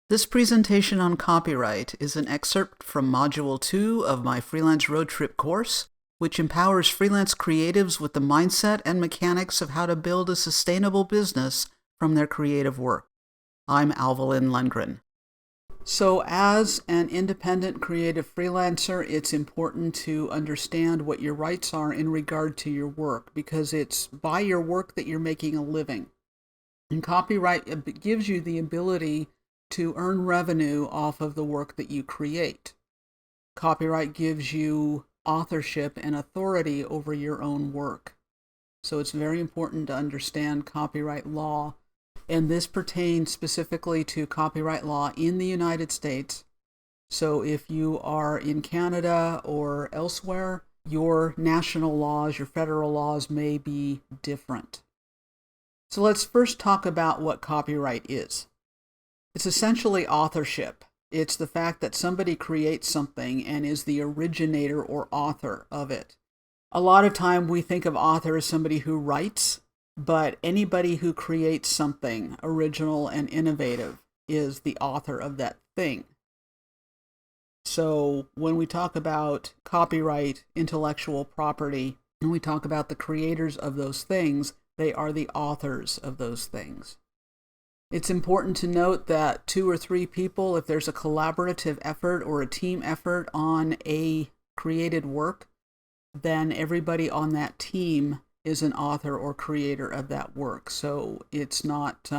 This presentation on copyright is an excerpt from Module 2 of my Freelance Road Trip course, which empowers freelance creatives with the mindset and mechanics of how to build a sustainable business from their creative work. I'm Alvalin Lundgren. So as an independent creative freelancer, it's important to understand what your rights are in regard to your work, because it's by your work that you're making a living. And copyright gives you the ability to earn revenue off of the work that you create. Copyright gives you authorship and authority over your own work. So it's very important to understand copyright law. And this pertains specifically to copyright law in the United States. So if you are in Canada or elsewhere, your national laws, your federal laws may be different. So let's first talk about what copyright is. It's essentially authorship. It's the fact that somebody creates something and is the originator or author of it. A lot of time we think of author as somebody who writes, but anybody who creates something original and innovative is the author of that thing. So when we talk about copyright, intellectual property, and we talk about the creators of those things, they are the authors of those things. It's important to note that 2 or 3 people, if there's a collaborative effort or a team effort on a created work, then everybody on that team is an author or creator of that work. So it's not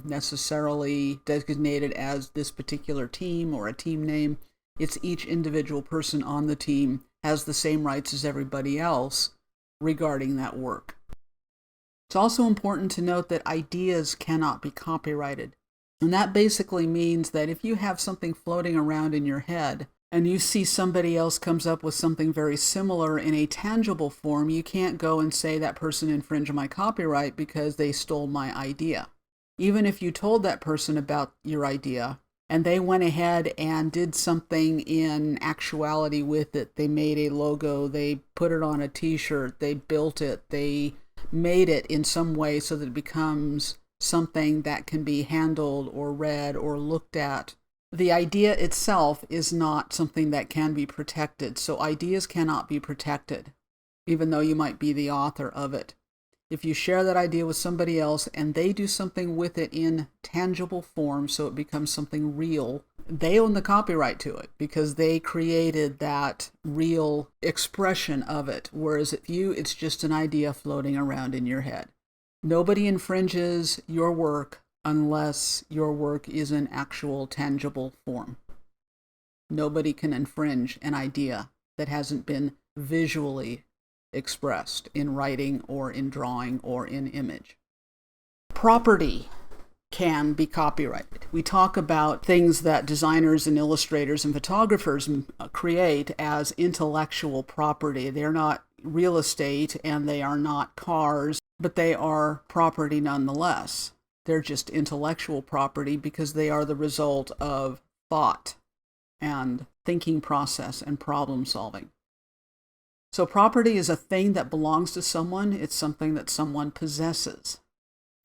necessarily designated as this particular team or a team name. It's each individual person on the team has the same rights as everybody else regarding that work. It's also important to note that ideas cannot be copyrighted. And that basically means that if you have something floating around in your head and you see somebody else comes up with something very similar in a tangible form, you can't go and say that person infringed my copyright because they stole my idea. Even if you told that person about your idea and they went ahead and did something in actuality with it, they made a logo, they put it on a t-shirt, they built it, they made it in some way so that it becomes something that can be handled or read or looked at. The idea itself is not something that can be protected. So ideas cannot be protected, even though you might be the author of it. If you share that idea with somebody else and they do something with it in tangible form so it becomes something real, they own the copyright to it because they created that real expression of it. Whereas if it's just an idea floating around in your head. Nobody infringes your work unless your work is in actual tangible form. Nobody can infringe an idea that hasn't been visually expressed in writing or in drawing or in image. Property can be copyrighted. We talk about things that designers and illustrators and photographers create as intellectual property. They're not real estate and they are not cars, but they are property nonetheless. They're just intellectual property because they are the result of thought and thinking process and problem solving. So property is a thing that belongs to someone. It's something that someone possesses.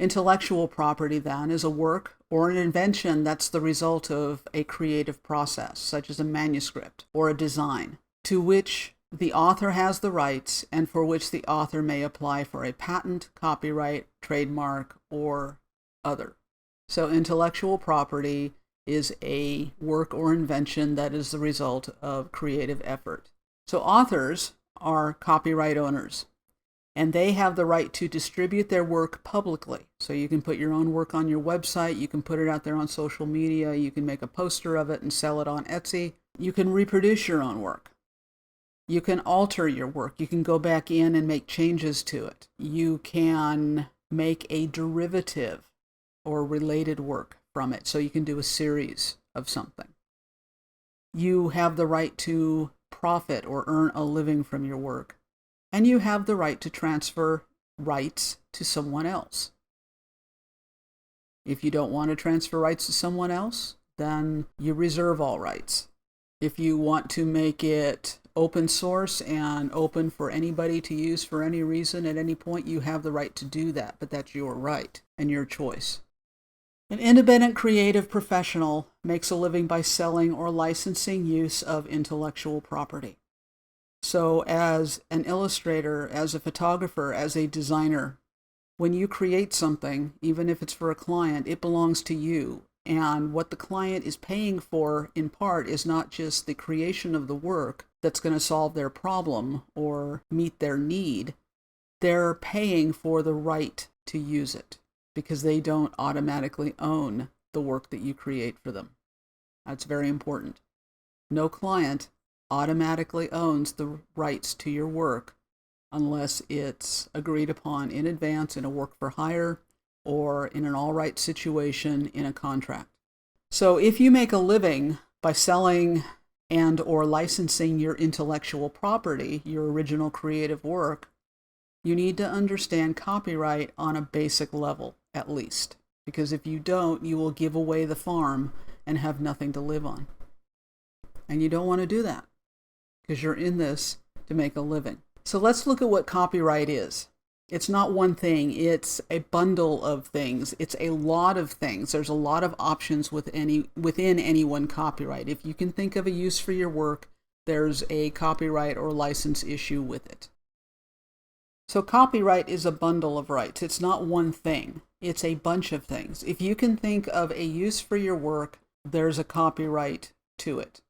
Intellectual property, then, is a work or an invention that's the result of a creative process, such as a manuscript or a design, to which the author has the rights and for which the author may apply for a patent, copyright, trademark, or other. So intellectual property is a work or invention that is the result of creative effort. So authors are copyright owners, and they have the right to distribute their work publicly. So you can put your own work on your website, you can put it out there on social media, you can make a poster of it and sell it on Etsy. You can reproduce your own work. You can alter your work. You can go back in and make changes to it. You can make a derivative or related work from it. So you can do a series of something. You have the right to profit or earn a living from your work. And you have the right to transfer rights to someone else. If you don't want to transfer rights to someone else, then you reserve all rights. If you want to make it open source and open for anybody to use for any reason at any point, you have the right to do that, but that's your right and your choice. An independent creative professional makes a living by selling or licensing use of intellectual property. So as an illustrator, as a photographer, as a designer, when you create something, even if it's for a client, it belongs to you. And what the client is paying for, in part, is not just the creation of the work that's going to solve their problem or meet their need. They're paying for the right to use it because they don't automatically own the work that you create for them. That's very important. No client automatically owns the rights to your work unless it's agreed upon in advance in a work for hire or in an all right situation in a contract. So if you make a living by selling and or licensing your intellectual property, your original creative work, you need to understand copyright on a basic level, at least. Because if you don't, you will give away the farm and have nothing to live on. And you don't want to do that because you're in this to make a living. So let's look at what copyright is. It's not one thing, it's a bundle of things. It's a lot of things. There's a lot of options within any one copyright. If you can think of a use for your work, there's a copyright or license issue with it. So copyright is a bundle of rights. It's not one thing. It's a bunch of things. If you can think of a use for your work, there's a copyright to it.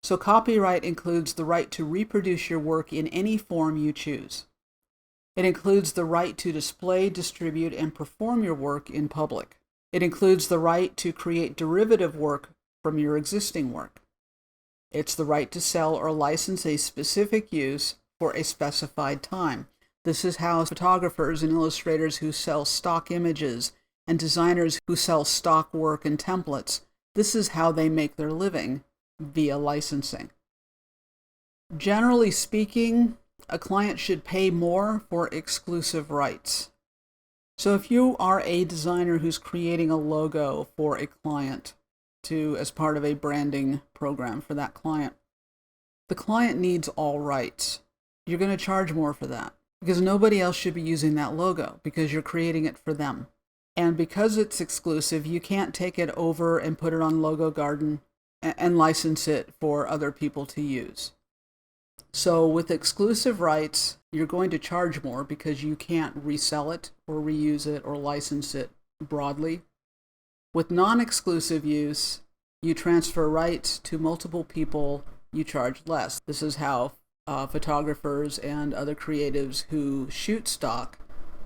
So copyright includes the right to reproduce your work in any form you choose. It includes the right to display, distribute, and perform your work in public. It includes the right to create derivative work from your existing work. It's the right to sell or license a specific use for a specified time. This is how photographers and illustrators who sell stock images and designers who sell stock work and templates, this is how they make their living via licensing. Generally speaking, a client should pay more for exclusive rights. So if you are a designer who's creating a logo for a client as part of a branding program for that client, the client needs all rights. You're going to charge more for that because nobody else should be using that logo because you're creating it for them. And because it's exclusive, you can't take it over and put it on Logo Garden and license it for other people to use. So with exclusive rights, you're going to charge more because you can't resell it or reuse it or license it broadly. With non-exclusive use, you transfer rights to multiple people, you charge less. This is how photographers and other creatives who shoot stock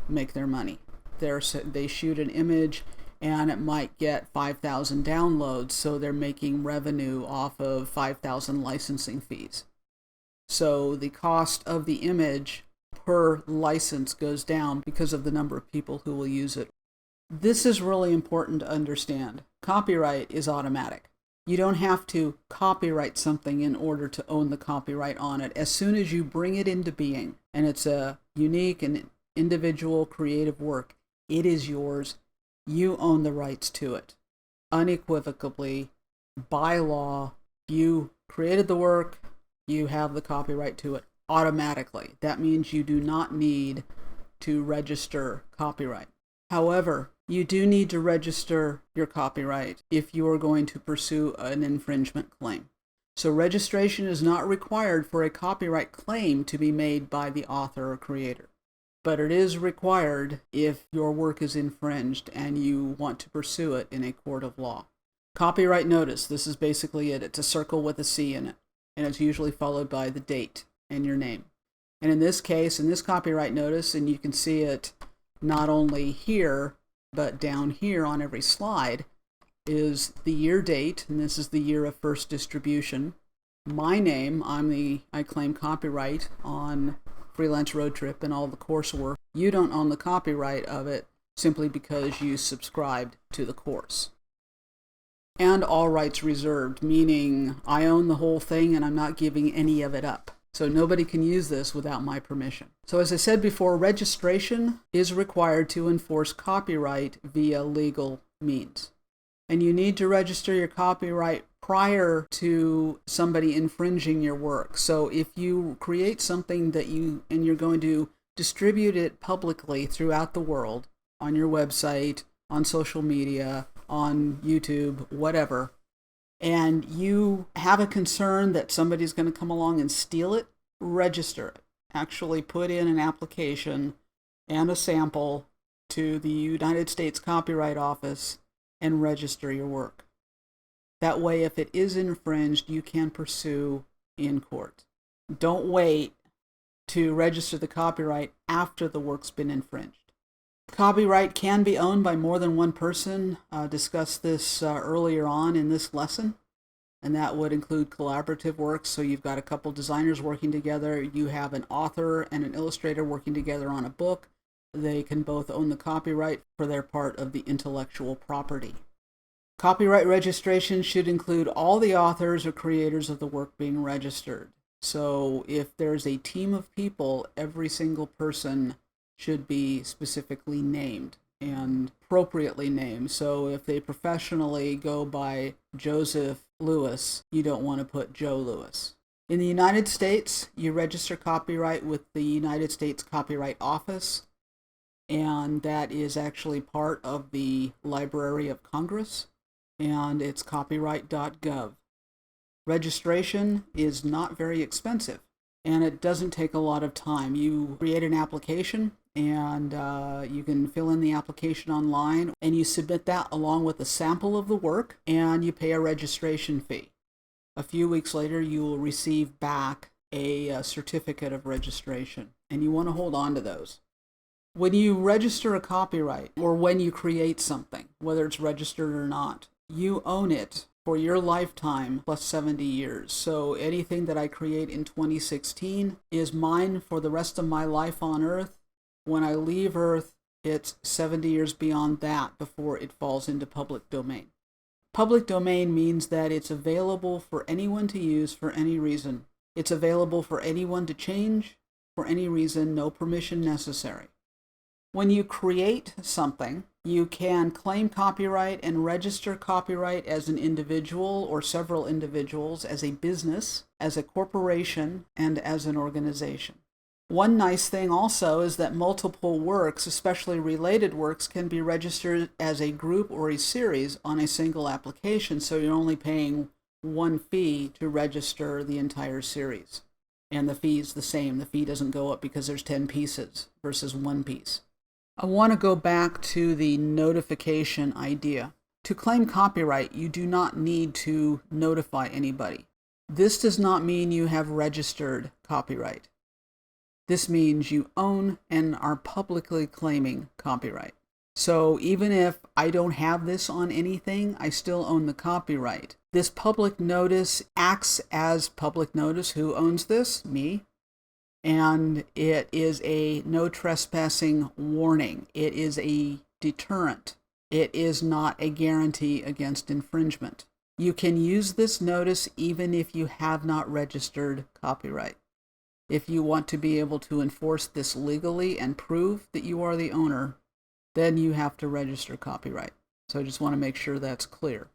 make their money. They shoot an image and it might get 5,000 downloads, so they're making revenue off of 5,000 licensing fees. So the cost of the image per license goes down because of the number of people who will use it. This is really important to understand. Copyright is automatic. You don't have to copyright something in order to own the copyright on it. As soon as you bring it into being, and it's a unique and individual creative work, it is yours. You own the rights to it. Unequivocally, by law, you created the work, you have the copyright to it automatically. That means you do not need to register copyright. However, you do need to register your copyright if you are going to pursue an infringement claim. So registration is not required for a copyright claim to be made by the author or creator, but it is required if your work is infringed and you want to pursue it in a court of law. Copyright notice, this is basically it. It's a circle with a C in it, and it's usually followed by the date and your name. And in this case, in this copyright notice, and you can see it not only here, but down here on every slide, is the year date, and this is the year of first distribution. My name, I claim copyright on Freelance Road Trip and all the coursework. You don't own the copyright of it simply because you subscribed to the course. And all rights reserved, meaning I own the whole thing and I'm not giving any of it up. So nobody can use this without my permission. So as I said before, registration is required to enforce copyright via legal means. And you need to register your copyright prior to somebody infringing your work. So if you create something and you're going to distribute it publicly throughout the world on your website, on social media, on YouTube, whatever, and you have a concern that somebody's going to come along and steal it, register it. Actually put in an application and a sample to the United States Copyright Office and register your work. That way, if it is infringed, you can pursue in court. Don't wait to register the copyright after the work's been infringed. Copyright can be owned by more than one person. Discussed this earlier on in this lesson, and that would include collaborative works. So you've got a couple designers working together. You have an author and an illustrator working together on a book. They can both own the copyright for their part of the intellectual property. Copyright registration should include all the authors or creators of the work being registered. So if there's a team of people, every single person should be specifically named and appropriately named. So if they professionally go by Joseph Lewis, you don't want to put Joe Lewis. In the United States, you register copyright with the United States Copyright Office, and that is actually part of the Library of Congress, and it's copyright.gov. Registration is not very expensive, and it doesn't take a lot of time. You create an application, and you can fill in the application online, and you submit that along with a sample of the work, and you pay a registration fee. A few weeks later, you will receive back a certificate of registration, and you want to hold on to those. When you register a copyright, or when you create something, whether it's registered or not, you own it for your lifetime plus 70 years. So anything that I create in 2016 is mine for the rest of my life on Earth. When I leave Earth, it's 70 years beyond that before it falls into public domain. Public domain means that it's available for anyone to use for any reason. It's available for anyone to change for any reason, no permission necessary. When you create something, you can claim copyright and register copyright as an individual or several individuals, as a business, as a corporation, and as an organization. One nice thing also is that multiple works, especially related works, can be registered as a group or a series on a single application, so you're only paying one fee to register the entire series. And the fee is the same. The fee doesn't go up because there's 10 pieces versus one piece. I want to go back to the notification idea. To claim copyright, you do not need to notify anybody. This does not mean you have registered copyright. This means you own and are publicly claiming copyright. So even if I don't have this on anything, I still own the copyright. This public notice acts as public notice. Who owns this? Me. And it is a no trespassing warning. It is a deterrent. It is not a guarantee against infringement. You can use this notice even if you have not registered copyright. If you want to be able to enforce this legally and prove that you are the owner, then you have to register copyright. So I just want to make sure that's clear.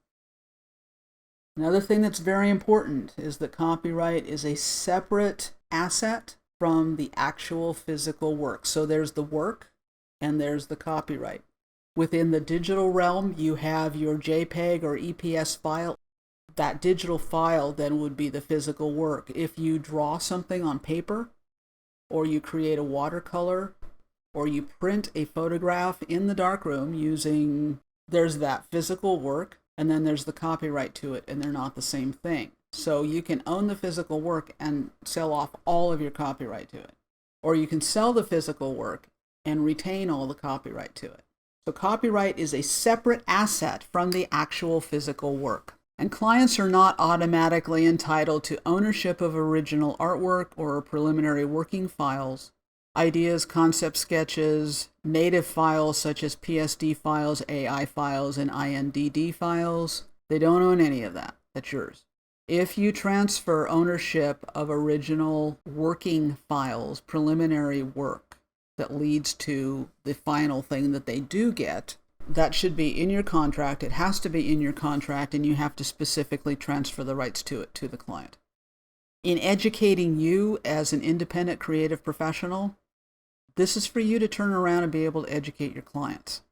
Another thing that's very important is that copyright is a separate asset from the actual physical work. So there's the work and there's the copyright. Within the digital realm, you have your JPEG or EPS file. That digital file then would be the physical work. If you draw something on paper, or you create a watercolor, or you print a photograph in the darkroom using, there's that physical work, and then there's the copyright to it, and they're not the same thing. So you can own the physical work and sell off all of your copyright to it. Or you can sell the physical work and retain all the copyright to it. So copyright is a separate asset from the actual physical work. And clients are not automatically entitled to ownership of original artwork or preliminary working files, ideas, concept sketches, native files such as PSD files, AI files, and INDD files. They don't own any of that. That's yours. If you transfer ownership of original working files, preliminary work that leads to the final thing that they do get, that should be in your contract. It has to be in your contract, and you have to specifically transfer the rights to it to the client. In educating you as an independent creative professional, this is for you to turn around and be able to educate your clients.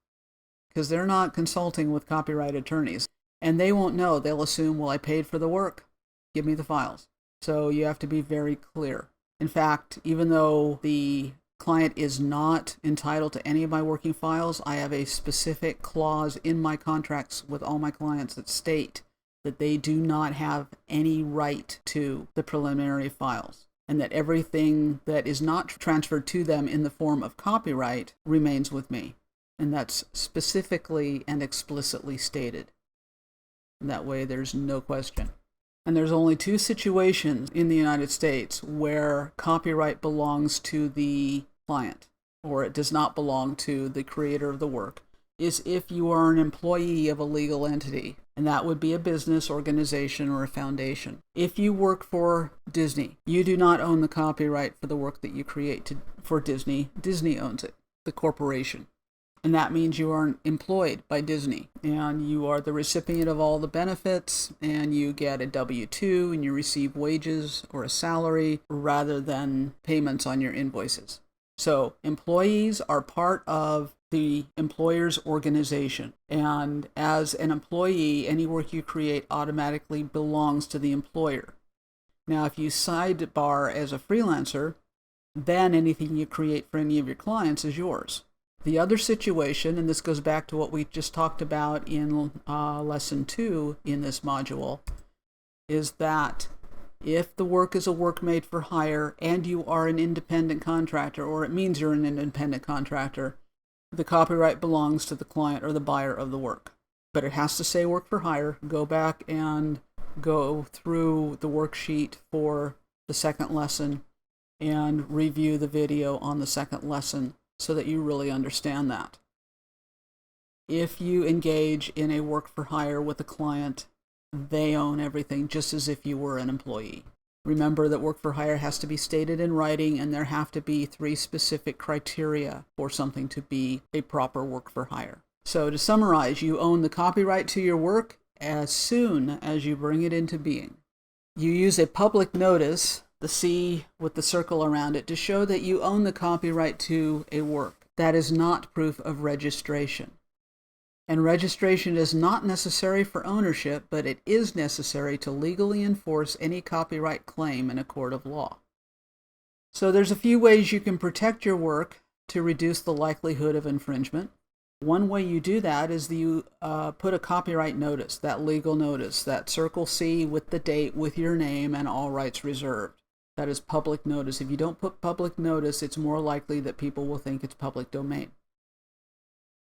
because they're not consulting with copyright attorneys. And they won't know. They'll assume, well, I paid for the work. Give me the files. So you have to be very clear. In fact, even though the client is not entitled to any of my working files, I have a specific clause in my contracts with all my clients that state that they do not have any right to the preliminary files, and that everything that is not transferred to them in the form of copyright remains with me. And that's specifically and explicitly stated. And that way there's no question. And there's only two situations in the United States where copyright belongs to the client, or it does not belong to the creator of the work, is if you are an employee of a legal entity, and that would be a business, organization, or a foundation. If you work for Disney, you do not own the copyright for the work that you create for Disney. Disney owns it, the corporation. And that means you are employed by Disney, and you are the recipient of all the benefits, and you get a W-2, and you receive wages or a salary rather than payments on your invoices. So employees are part of the employer's organization, and as an employee, any work you create automatically belongs to the employer. Now, if you sidebar as a freelancer, then anything you create for any of your clients is yours. The other situation, and this goes back to what we just talked about in lesson 2 in this module, is that if the work is a work made for hire and you are an independent contractor, or it means you're an independent contractor, the copyright belongs to the client or the buyer of the work. But it has to say work for hire. Go back and go through the worksheet for the second lesson and review the video on the second lesson, so that you really understand that. If you engage in a work for hire with a client, they own everything, just as if you were an employee. Remember that work for hire has to be stated in writing, and there have to be 3 specific criteria for something to be a proper work for hire. So to summarize, you own the copyright to your work as soon as you bring it into being. You use a public notice, the C with the circle around it, to show that you own the copyright to a work. That is not proof of registration. And registration is not necessary for ownership, but it is necessary to legally enforce any copyright claim in a court of law. So there's a few ways you can protect your work to reduce the likelihood of infringement. One way you do that is you put a copyright notice, that legal notice, that circle C with the date, with your name, and all rights reserved. That is public notice. If you don't put public notice, it's more likely that people will think it's public domain.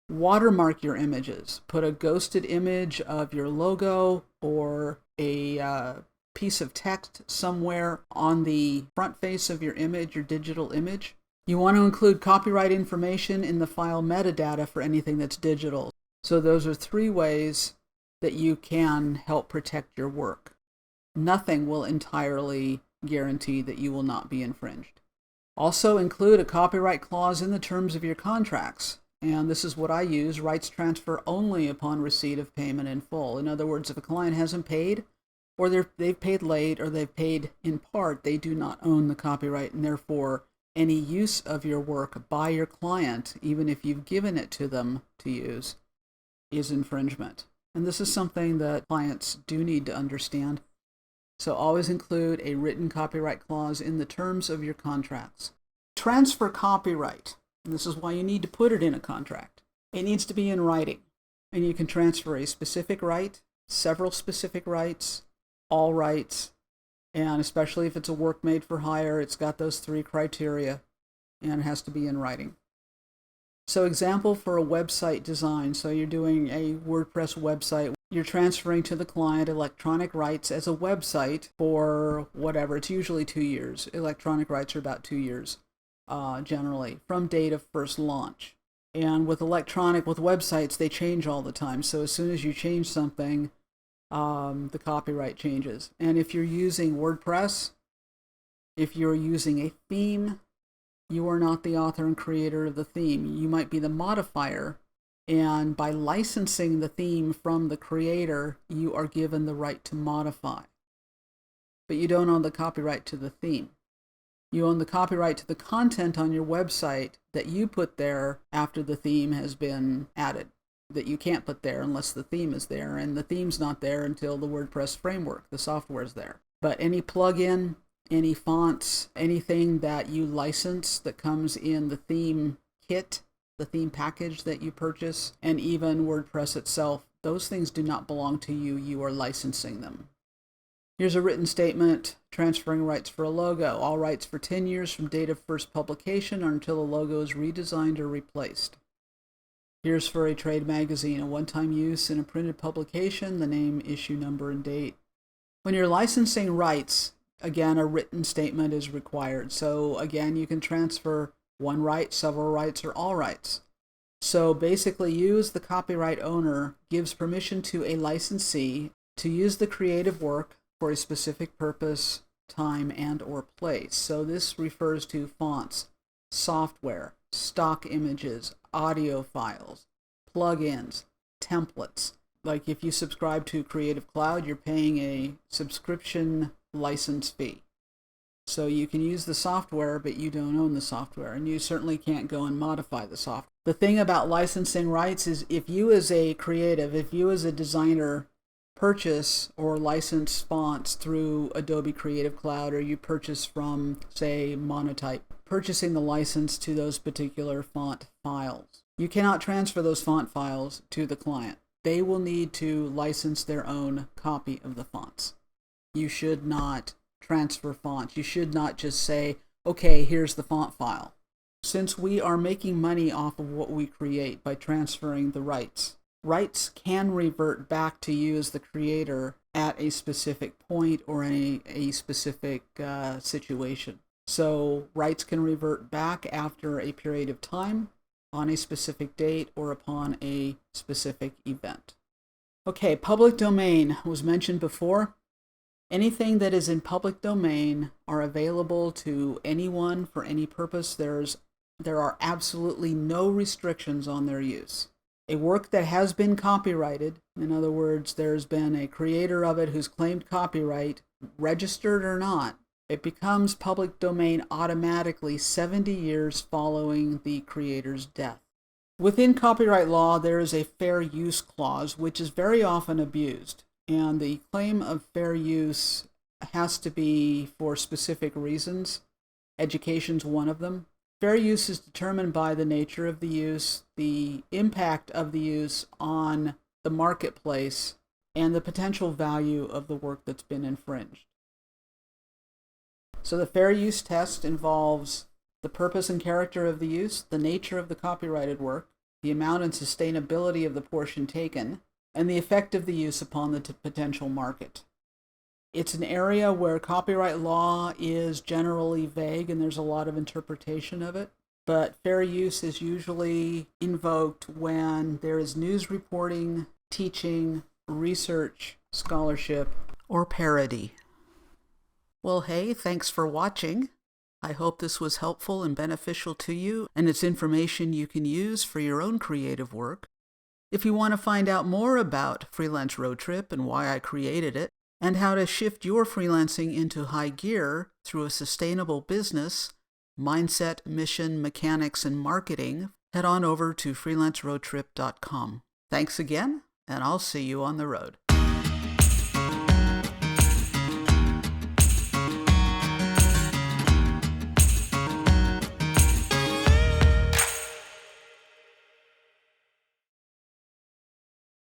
Watermark your images. Put a ghosted image of your logo or a piece of text somewhere on the front face of your image, your digital image. You want to include copyright information in the file metadata for anything that's digital. So those are 3 ways that you can help protect your work. Nothing will entirely guarantee that you will not be infringed. Also include a copyright clause in the terms of your contracts. And this is what I use: rights transfer only upon receipt of payment in full. In other words, if a client hasn't paid, or they've paid late, or they've paid in part, they do not own the copyright, and therefore any use of your work by your client, even if you've given it to them to use, is infringement. And this is something that clients do need to understand. So always include a written copyright clause in the terms of your contracts. Transfer copyright. And this is why you need to put it in a contract. It needs to be in writing. And you can transfer a specific right, several specific rights, all rights, and especially if it's a work made for hire, it's got those 3 criteria, and it has to be in writing. So example for a website design. So you're doing a WordPress website. You're transferring to the client electronic rights as a website for whatever. It's usually 2 years. Electronic rights are about 2 years generally from date of first launch. And with websites, they change all the time. So as soon as you change something, the copyright changes. And if you're using WordPress, if you're using a theme, you are not the author and creator of the theme. You might be the modifier, and by licensing the theme from the creator, you are given the right to modify. But you don't own the copyright to the theme. You own the copyright to the content on your website that you put there after the theme has been added. that you can't put there unless the theme is there, and the theme's not there until the WordPress framework, the software is there. But any plugin, any fonts, anything that you license that comes in the theme kit, the theme package that you purchase, and even WordPress itself, those things do not belong to you. You are licensing them. Here's a written statement transferring rights for a logo. All rights for 10 years from date of first publication or until the logo is redesigned or replaced. Here's for a trade magazine, a one-time use in a printed publication, the name, issue number, and date. When you're licensing rights, again, a written statement is required. So again, you can transfer one right, several rights, or all rights. So basically, you as the copyright owner gives permission to a licensee to use the creative work for a specific purpose, time, and or place. So this refers to fonts, software, stock images, audio files, plugins, templates. Like if you subscribe to Creative Cloud, you're paying a subscription license fee. So you can use the software, but you don't own the software, and you certainly can't go and modify the software. The thing about licensing rights is if you as a creative, if you as a designer purchase or license fonts through Adobe Creative Cloud, or you purchase from, say, Monotype, purchasing the license to those particular font files, you cannot transfer those font files to the client. They will need to license their own copy of the fonts. You should not transfer fonts. You should not just say, okay, here's the font file. Since we are making money off of what we create by transferring the rights, rights can revert back to you as the creator at a specific point or in a specific situation. So rights can revert back after a period of time, on a specific date, or upon a specific event. Okay, public domain was mentioned before. Anything that is in public domain are available to anyone for any purpose. There are absolutely no restrictions on their use. A work that has been copyrighted, in other words, there's been a creator of it who's claimed copyright, registered or not, it becomes public domain automatically 70 years following the creator's death. Within copyright law, there is a fair use clause, which is very often abused. And the claim of fair use has to be for specific reasons. Education's one of them. Fair use is determined by the nature of the use, the impact of the use on the marketplace, and the potential value of the work that's been infringed. So the fair use test involves the purpose and character of the use, the nature of the copyrighted work, the amount and sustainability of the portion taken, and the effect of the use upon the potential market. It's an area where copyright law is generally vague and there's a lot of interpretation of it, but fair use is usually invoked when there is news reporting, teaching, research, scholarship, or parody. Well, hey, thanks for watching. I hope this was helpful and beneficial to you, and it's information you can use for your own creative work. If you want to find out more about Freelance Road Trip and why I created it, and how to shift your freelancing into high gear through a sustainable business, mindset, mission, mechanics, and marketing, head on over to freelanceroadtrip.com. Thanks again, and I'll see you on the road.